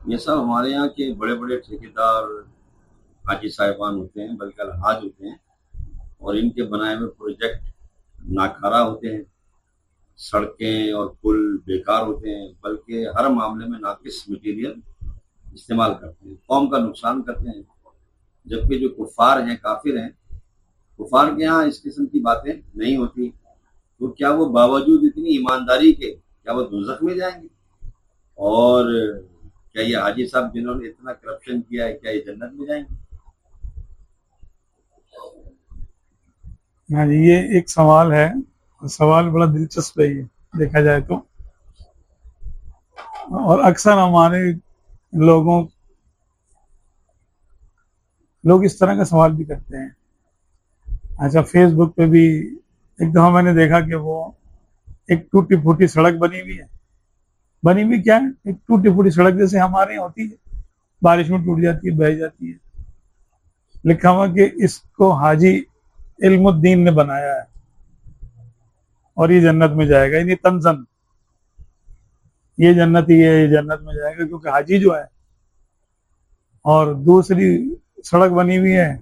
یہ سب ہمارے یہاں کے بڑے بڑے ٹھیکیدار حاجی صاحبان ہوتے ہیں، بلکہ الحاج ہوتے ہیں، اور ان کے بنائے ہوئے پروجیکٹ ناکارہ ہوتے ہیں، سڑکیں اور پل بیکار ہوتے ہیں، بلکہ ہر معاملے میں ناقص مٹیریل استعمال کرتے ہیں، قوم کا نقصان کرتے ہیں۔ جبکہ جو کفار ہیں، کافر ہیں، کفار کے یہاں اس قسم کی باتیں نہیں ہوتی، تو کیا وہ باوجود اتنی ایمانداری کے کیا وہ دوزخ میں جائیں گے؟ اور کیا یہ حاجی صاحب جنہوں نے اتنا کرپشن کیا ہے، کیا یہ جنت میں جائیں گے؟ ہاں جی، یہ ایک سوال ہے، سوال بڑا دلچسپ ہے یہ دیکھا جائے تو، اور اکثر ہمارے لوگ اس طرح کا سوال بھی کرتے ہیں۔ اچھا، فیس بک پہ بھی ایک دفعہ میں نے دیکھا کہ وہ ایک ٹوٹی پھوٹی سڑک بنی ہوئی کیا ہے، ایک ٹوٹی پھوٹی سڑک جیسے ہمارے یہاں ہوتی ہے، بارش میں ٹوٹ جاتی ہے، بہہ جاتی ہے، لکھا ہوا کہ اس کو حاجی علم الدین نے بنایا ہے اور یہ جنت میں جائے گا، یعنی تنزن یہ جنت ہی ہے، یہ جنت میں جائے گا کیونکہ حاجی جو ہے۔ اور دوسری سڑک بنی ہوئی ہے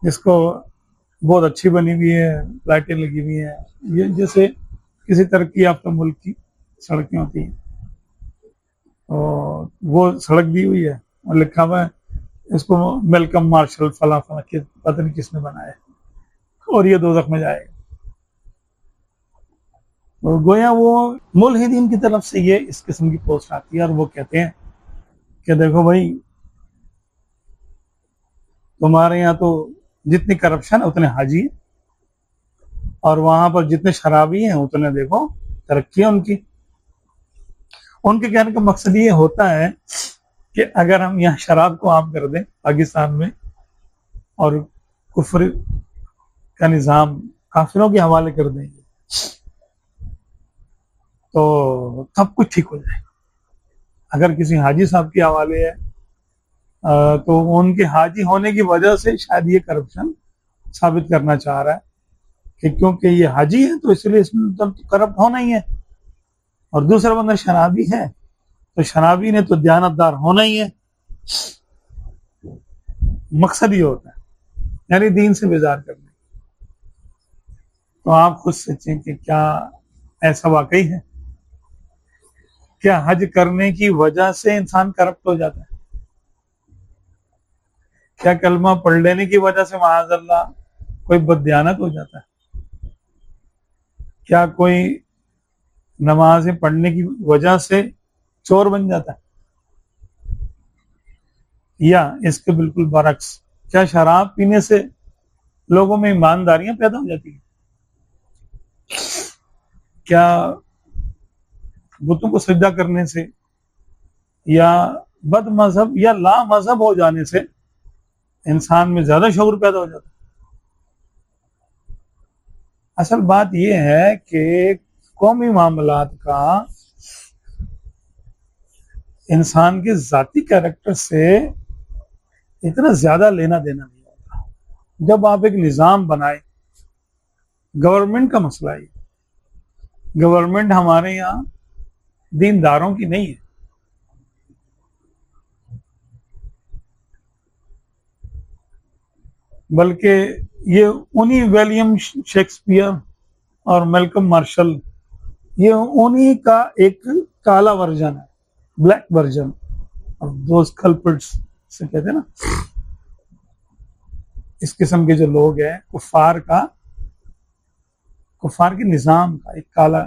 جس کو بہت اچھی بنی ہوئی ہے، لائٹیں لگی ہوئی ہیں، یہ جیسے کسی ترقی یافتہ ملک کی سڑکیں ہوتی ہیں، اور وہ سڑک دی ہوئی ہے اور لکھا ہوا ہے اس کو میلکم مارشل فلاں فلاں، پتہ نہیں کس نے بنایا ہے، اور یہ دوزخ میں جائے گا۔ تو گویا وہ ملحدین کی طرف سے یہ اس قسم کی پوسٹ آتی ہے، اور وہ کہتے ہیں کہ دیکھو بھائی، تمہارے یہاں تو جتنی کرپشن ہے اتنے حاجی ہیں، اور وہاں پر جتنے شرابی ہیں اتنے دیکھو ترقی ہے ان کی۔ ان کے کہنے کا مقصد یہ ہوتا ہے کہ اگر ہم یہاں شراب کو عام کر دیں پاکستان میں، اور کفر کا نظام کافروں کے حوالے کر دیں گے، تو سب کچھ ٹھیک ہو جائے گا۔ اگر کسی حاجی صاحب کے حوالے ہے تو ان کے حاجی ہونے کی وجہ سے شاید یہ کرپشن ثابت کرنا چاہ رہا ہے کہ کیونکہ یہ حاجی ہے تو اس لیے اس میں تو کرپٹ ہونا ہی ہے، اور دوسرا بندہ شرابی ہے تو شرابی نے تو دیانتدار ہونا ہی ہے۔ مقصد یہ ہوتا ہے، یعنی دین سے بیزار کرنے۔ تو آپ خود سوچیں کہ کیا ایسا واقعی ہے؟ کیا حج کرنے کی وجہ سے انسان کرپٹ ہو جاتا ہے؟ کیا کلمہ پڑھ لینے کی وجہ سے معاذ اللہ کوئی بددیانت ہو جاتا ہے؟ کیا کوئی نمازیں پڑھنے کی وجہ سے چور بن جاتا ہے؟ یا اس کے بالکل برعکس، کیا شراب پینے سے لوگوں میں ایمانداریاں پیدا ہو جاتی ہیں؟ کیا بتوں کو سجدہ کرنے سے یا بد مذہب یا لا مذہب ہو جانے سے انسان میں زیادہ شعور پیدا ہو جاتا ہے؟ اصل بات یہ ہے کہ قومی معاملات کا انسان کے ذاتی کیریکٹر سے اتنا زیادہ لینا دینا نہیں ہوتا۔ جب آپ ایک نظام بنائیں، گورنمنٹ کا مسئلہ ہے، گورنمنٹ ہمارے یہاں دینداروں کی نہیں ہے، بلکہ یہ انہی ولیم شیکسپیئر اور میلکم مارشل، یہ انہی کا ایک کالا ورژن ہے، بلیک ورژن آف دوز کلپرٹس سے کہتے ہیں نا، اس قسم کے جو لوگ ہیں، کفار کے نظام کا ایک کالا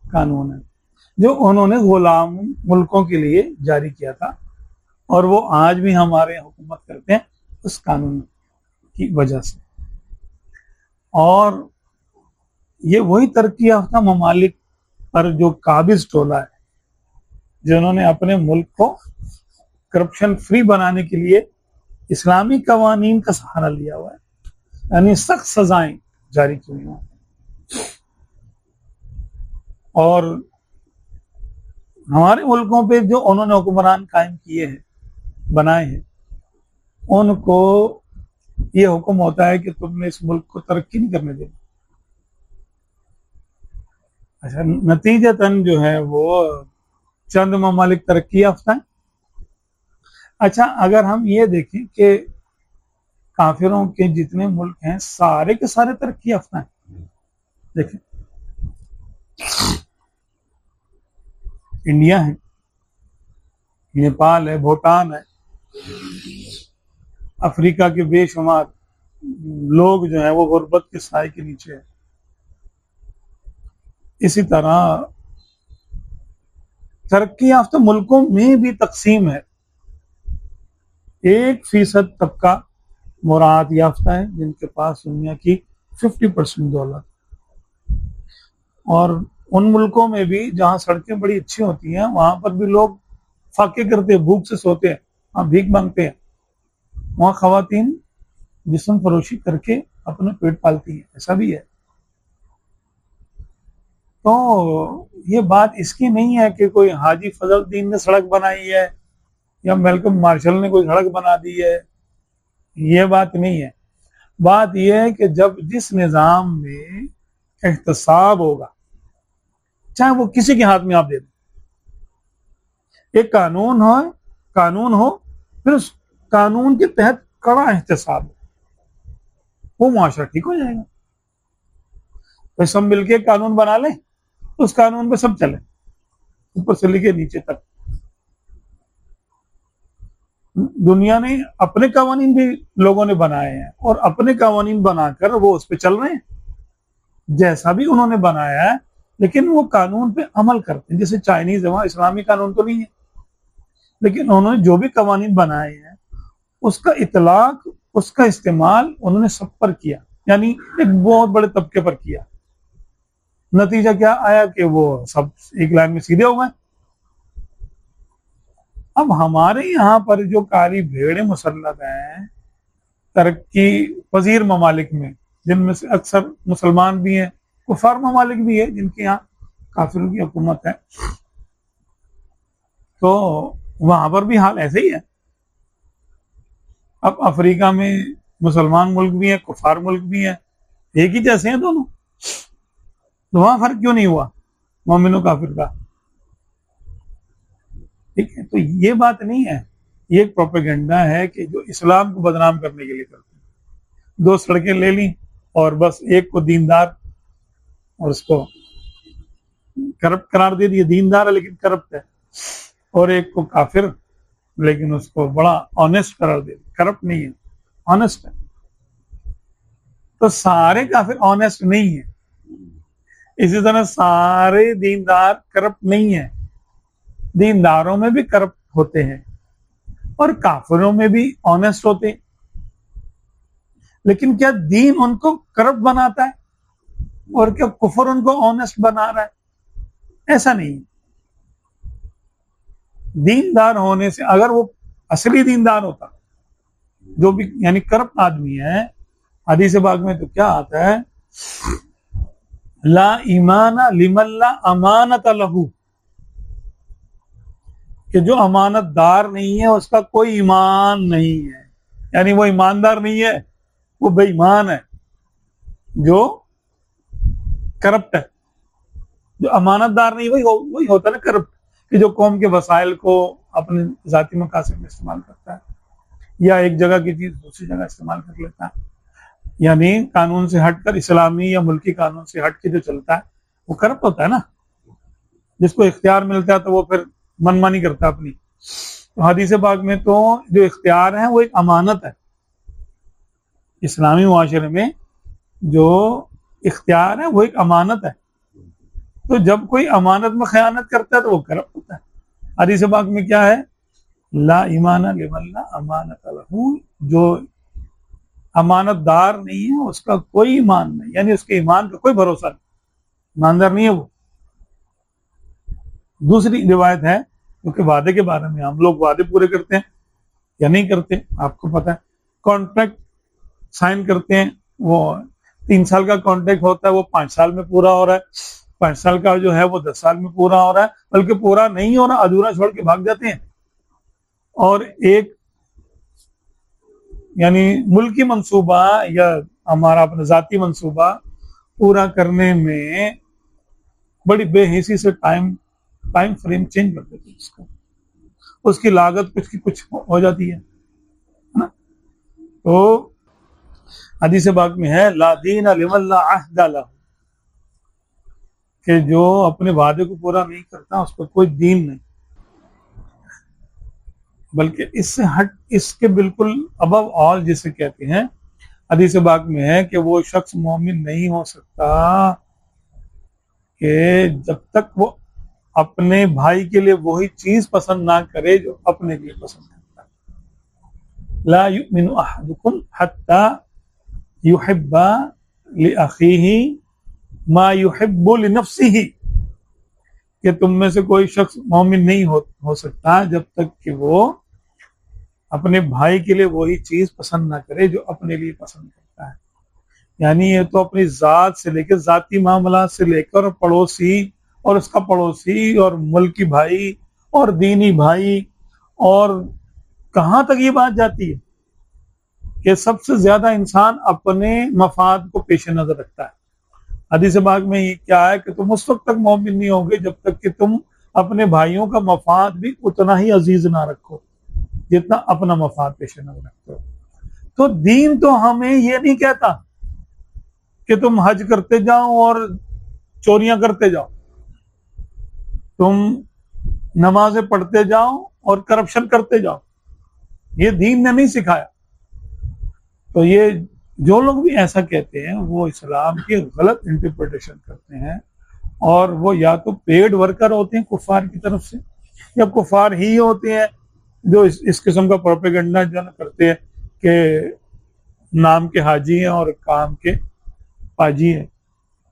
قانون ہے جو انہوں نے غلام ملکوں کے لیے جاری کیا تھا، اور وہ آج بھی ہمارے حکومت کرتے ہیں اس قانون کی وجہ سے۔ اور یہ وہی ترقی یافتہ ممالک پر جو قابض ٹولہ ہے جنہوں نے اپنے ملک کو کرپشن فری بنانے کے لیے اسلامی قوانین کا سہارا لیا ہوا ہے، یعنی سخت سزائیں جاری کی ہوئی ہیں، اور ہمارے ملکوں پہ جو انہوں نے حکمران قائم کیے ہیں، بنائے ہیں، ان کو یہ حکم ہوتا ہے کہ تم نے اس ملک کو ترقی نہیں کرنے دینا۔ اچھا، نتیجتاً جو ہے وہ چند ممالک ترقی یافتہ ہیں. اچھا اگر ہم یہ دیکھیں کہ کافروں کے جتنے ملک ہیں سارے کے سارے ترقی یافتہ ہیں. دیکھیں انڈیا ہے, نیپال ہے, بھوٹان ہے, افریقہ کے بے شمار لوگ جو ہیں وہ غربت کے سائے کے نیچے ہیں. اسی طرح ترقی یافتہ ملکوں میں بھی تقسیم ہے. 1% طبقہ مراعات یافتہ ہے جن کے پاس دنیا کی 50% دولت, اور ان ملکوں میں بھی جہاں سڑکیں بڑی اچھی ہوتی ہیں وہاں پر بھی لوگ فاقے کرتے ہیں, بھوک سے سوتے ہیں, وہاں بھیک مانگتے ہیں. وہاں خواتین جسم فروشی کر کے اپنا پیٹ پالتی ہیں, ایسا بھی ہے. تو یہ بات اس کی نہیں ہے کہ کوئی حاجی فضل الدین نے سڑک بنائی ہے یا میلکم مارشل نے کوئی سڑک بنا دی ہے, یہ بات نہیں ہے. بات یہ ہے کہ جب جس نظام میں احتساب ہوگا, چاہے وہ کسی کے ہاتھ میں آپ دے دیں, ایک قانون ہو پھر اس قانون کے تحت کڑا احتساب ہو, وہ معاشرہ ٹھیک ہو جائے گا. تو سب مل کے قانون بنا لیں, اس قانون پہ سب چلیں, اوپر سے لے کے نیچے تک. دنیا نے اپنے قوانین بھی لوگوں نے بنائے ہیں اور اپنے قوانین بنا کر وہ اس پہ چل رہے ہیں جیسا بھی انہوں نے بنایا ہے, لیکن وہ قانون پہ عمل کرتے ہیں. جیسے چائنیز ہے, وہاں اسلامی قانون تو نہیں ہے, لیکن انہوں نے جو بھی قوانین بنائے ہیں اس کا اطلاق, اس کا استعمال انہوں نے سب پر کیا, یعنی ایک بہت بڑے طبقے پر کیا. نتیجہ کیا آیا کہ وہ سب ایک لائن میں سیدھے ہو گئے. اب ہمارے یہاں پر جو کالی بھیڑیں مسلط ہیں ترقی پذیر ممالک میں, جن میں سے اکثر مسلمان بھی ہیں, کفار ممالک بھی ہیں جن کے یہاں کافروں کی حکومت ہے, تو وہاں پر بھی حال ایسے ہی ہے. اب افریقہ میں مسلمان ملک بھی ہیں, کفار ملک بھی ہیں, ایک ہی جیسے ہیں دونوں, تو وہاں فرق کیوں نہیں ہوا مومن و کافر کا؟ ٹھیک ہے, تو یہ بات نہیں ہے, یہ ایک پروپیگنڈا ہے کہ جو اسلام کو بدنام کرنے کے لیے کرتے ہیں. 2 سڑکیں لے لیں اور بس ایک کو دیندار اور اس کو کرپٹ قرار دے دیا, دیندار ہے لیکن کرپٹ ہے, اور ایک کو کافر لیکن اس کو بڑا آنےسٹ قرار دے دیا, کرپٹ نہیں ہے, آنےسٹ ہے. تو سارے کافر آنےسٹ نہیں ہیں, اسی طرح سارے دیندار کرپٹ نہیں ہیں. دینداروں میں بھی کرپٹ ہوتے ہیں اور کافروں میں بھی آنےسٹ ہوتے ہیں, لیکن کیا دین ان کو کرپٹ بناتا ہے اور کیا کفر ان کو آنےسٹ بنا رہا ہے؟ ایسا نہیں. دیندار ہونے سے, اگر وہ اصلی دیندار ہوتا جو بھی یعنی کرپٹ آدمی ہے, حدیث پاک میں تو کیا آتا ہے, لا ایمان لمن لا امانت لہ, کہ جو امانت دار نہیں ہے اس کا کوئی ایمان نہیں ہے. یعنی وہ ایماندار نہیں ہے, وہ بے ایمان ہے جو کرپٹ ہے. جو امانت دار نہیں وہی ہوتا ہے نا کرپٹ, کہ جو قوم کے وسائل کو اپنے ذاتی مقاصد میں استعمال کرتا ہے, یا ایک جگہ کی چیز دوسری جگہ استعمال کر لیتا ہے. یعنی قانون سے ہٹ کر, اسلامی یا ملکی قانون سے ہٹ کے جو چلتا ہے وہ کرپٹ ہوتا ہے نا. جس کو اختیار ملتا ہے تو وہ پھر من مانی کرتا اپنی. تو حدیث پاک میں تو جو اختیار ہے وہ ایک امانت ہے. اسلامی معاشرے میں جو اختیار ہے وہ ایک امانت ہے. تو جب کوئی امانت میں خیانت کرتا ہے تو وہ کرپٹ ہوتا ہے. حدیث پاک میں کیا ہے, لا ایمان لمن لا امانت لہ, جو امانت دار نہیں ہے اس کا کوئی ایمان نہیں, یعنی اس کے ایمان کا کوئی بھروسہ نہیں, ایماندار نہیں ہے وہ. دوسری روایت ہے, کیونکہ وعدے کے بارے میں ہم لوگ وعدے پورے کرتے ہیں یا نہیں کرتے آپ کو پتہ ہے. کانٹریکٹ سائن کرتے ہیں, وہ 3 سال کا کانٹریکٹ ہوتا ہے, وہ 5 سال میں پورا ہو رہا ہے, 5 سال کا جو ہے وہ 10 سال میں پورا ہو رہا ہے, بلکہ پورا نہیں ہو رہا, ادھورا چھوڑ کے بھاگ جاتے ہیں. اور ایک یعنی ملکی منصوبہ یا ہمارا اپنا ذاتی منصوبہ پورا کرنے میں بڑی بے حسی سے ٹائم ٹائم فریم چینج کر دیتے ہیں اس کی لاگت کچھ کی کچھ ہو جاتی ہے نا. تو حدیث پاک میں ہے لا دین لمن لا عہد لہ، کہ جو اپنے وعدے کو پورا نہیں کرتا اس پر کوئی دین نہیں. بلکہ اس سے ہٹ، اس کے بالکل ابو آل جسے کہتے ہیں، حدیث پاک میں ہے کہ وہ شخص مومن نہیں ہو سکتا کہ جب تک وہ اپنے بھائی کے لیے وہی چیز پسند نہ کرے جو اپنے لیے پسند کرتا ہے. لا یؤمن احدکم حتی یحب لاخیہ ما یحب لنفسہ، کہ تم میں سے کوئی شخص مومن نہیں ہو سکتا جب تک کہ وہ اپنے بھائی کے لیے وہی چیز پسند نہ کرے جو اپنے لیے پسند کرتا ہے. یعنی یہ تو اپنی ذات سے لے کے ذاتی معاملات سے لے کر پڑوسی اور اس کا پڑوسی اور ملکی بھائی اور دینی بھائی، اور کہاں تک یہ بات جاتی ہے کہ سب سے زیادہ انسان اپنے مفاد کو پیش نظر رکھتا ہے. حدیث پاک میں یہ کیا ہے کہ تم اس وقت تک مومن نہیں ہوگے جب تک کہ تم اپنے بھائیوں کا مفاد بھی اتنا ہی عزیز نہ رکھو جتنا اپنا مفاد پیش نظر رکھتے ہو. تو دین تو ہمیں یہ نہیں کہتا کہ تم حج کرتے جاؤ اور چوریاں کرتے جاؤ، تم نمازیں پڑھتے جاؤ اور کرپشن کرتے جاؤ. یہ دین نے نہیں سکھایا. تو یہ جو لوگ بھی ایسا کہتے ہیں وہ اسلام کی غلط انٹرپریٹیشن کرتے ہیں، اور وہ یا تو پیڈ ورکر ہوتے ہیں کفار کی طرف سے، یا کفار ہی ہوتے ہیں جو اس قسم کا پروپیگنڈا جو کرتے ہیں کہ نام کے حاجی ہیں اور کام کے پاجی ہیں.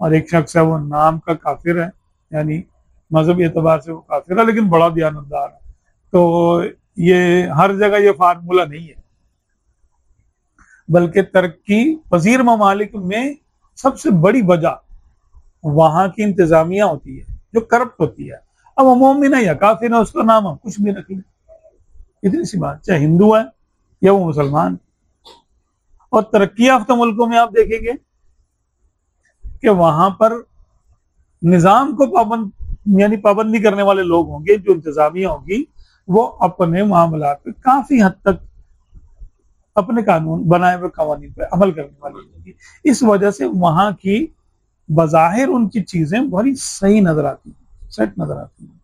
اور ایک شخص ہے وہ نام کا کافر ہے، یعنی مذہبی اعتبار سے وہ کافر ہے لیکن بڑا دیانتدار ہے. تو یہ ہر جگہ یہ فارمولہ نہیں ہے، بلکہ ترقی پذیر ممالک میں سب سے بڑی وجہ وہاں کی انتظامیہ ہوتی ہے جو کرپٹ ہوتی ہے. اب وہ مومن ہے یا کافر ہے، اس کا نام ہم کچھ بھی رکھ لیں، اتنی سی بات، چاہے ہندو ہے یا وہ مسلمان. اور ترقی یافتہ ملکوں میں آپ دیکھیں گے کہ وہاں پر نظام کو پابندی کرنے والے لوگ ہوں گے، جو انتظامیہ ہوگی وہ اپنے معاملات پہ کافی حد تک اپنے قانون بنائے ہوئے قوانین پہ عمل کرنے والی ہوگی. اس وجہ سے وہاں کی بظاہر ان کی چیزیں بڑی صحیح نظر آتی ہیں، سیٹ نظر آتی ہیں.